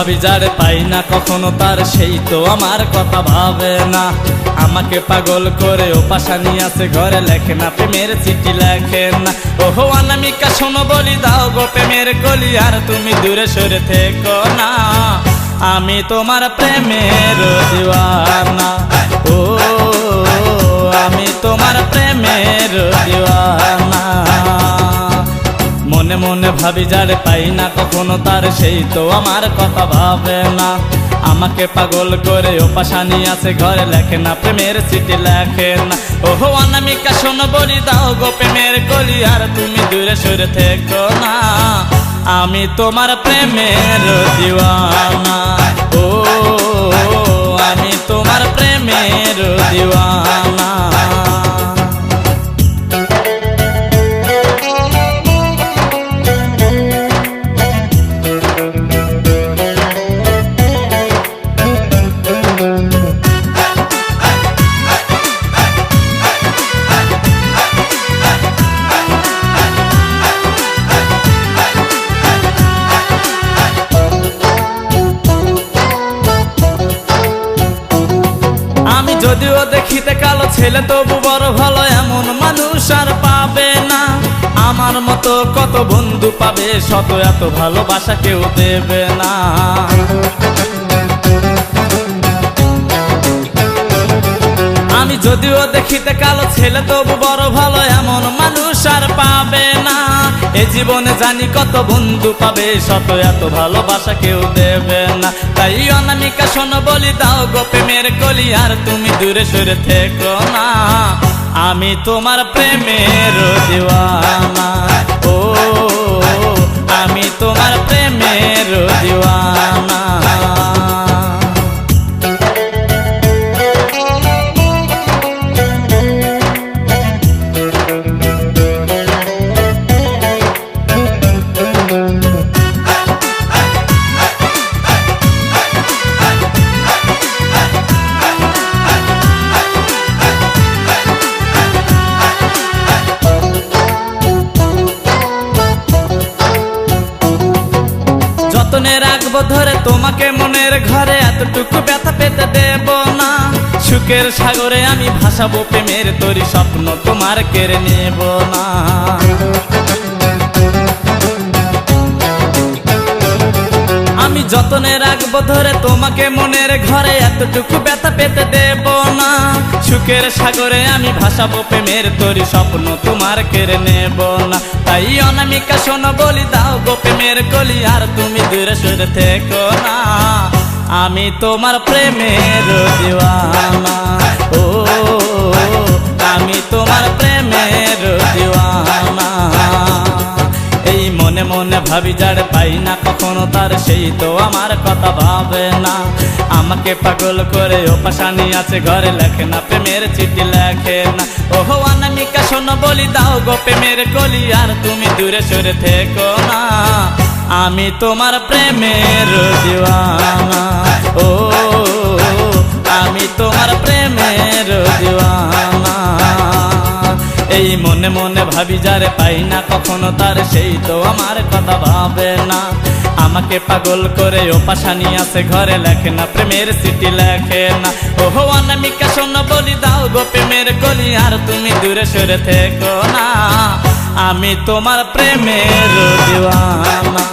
ভাবি যারে পাই না কখনো তার সেই তো আমার কথা ভাবে না। আমাকে পাগল করে ও পাশানি আছে ঘরে লেখে না, প্রেমের চিঠি লেখে না। ওহো অনামিকা শোনো বলি দাও গো প্রেমের কলি, আর তুমি দূরে সরে থেকো না। আমি তোমার প্রেমের দিওয়ানা, ও আমি তোমার প্রেমের দিওয়ানা। মনে মনে ভাবি যারে পাই না কখনো তার সেই তো আমার কথা ভাবে না। আমাকে পাগল করে ও পাশানি আছে ঘরে লেখে না, প্রেমের চিঠি লেখে না। ওহো অনামিকা শোনো বলি দাও গো প্রেমের কলি, আর তুমি দূরে সরে থেকো না। আমি তোমার প্রেমের দিওয়ানা, ও আমি তোমার প্রেমের দিওয়ানা। যদিও দেখিতে কালো ছেলে তবু বড় ভালো, এমন মানুষ আর পাবে না। আমার মতো কত বন্ধু পাবে শত, এত ভালোবাসা কেউ দেবে না। আমি যদিও দেখিতে কালো ছেলে তবু বড় ভালো, এমন মানুষ আর পাবে না। এ জীবনে জানি কত বন্ধু পাবে শত, এত ভালোবাসা কেউ দেবে না। তাই অনামিকা শোনো বলি দাও গো প্রেমের কলি, আর তুমি দূরে সরে থেকো না। আমি তোমার প্রেমের দিওয়ানা, ও আমি তোমার প্রেমের দিওয়ানা। যতনে রাখবো ধরে তোমাকে মনের ঘরে, এতটুকু ব্যথা পেতে দেব না। সুখের সাগরে আমি ভাসাবো প্রেমের তরি, স্বপ্ন তোমার কেড়ে নেব না। আমি যতনে রাখবো ধরে তোমাকে মনের ঘরে, এতটুকু ব্যথা পেতে দেব না। সুখের সাগরে আমি ভাসাবো প্রেমের তরি, স্বপ্ন তোমার কেড়ে নেব না। তাই অনামিকা শোনো বলি দাও গো প্রেমের কলি, আর তুমি দূরে সরে থেকো না। আমি তোমার প্রেমের দিওয়ানা, ও আমি তোমার প্রেমের দিওয়ানা। এই মনে মনে ভাবি যারে পাই না কখনো তার সেই তো আমার কথা ভাবে না। আমাকে পাগল করে ও পাশানি আছে ঘরে লেখে না, প্রেমের চিঠি লেখে না। ওহো অনামিকা শোনো বলি দাও গো প্রেমের কলি, আর তুমি দূরে সরে থেকো না। আমি তোমার প্রেমের দিওয়ানা, ও আমি তোমার প্রেমের দিওয়ানা। এই মনে মনে ভাবি যারে পাই না কখনো তার সেই তো আমার কথা ভাবে না। আমাকে পাগল করে ও পাশানি আছে ঘরে লেখে না, প্রেমের চিঠি লেখে না। ওহো অনামিকা শোনো বলি দাও গো প্রেমের কলি, আর তুমি দূরে সরে থেকো না। আমি তোমার প্রেমের দিওয়ানা।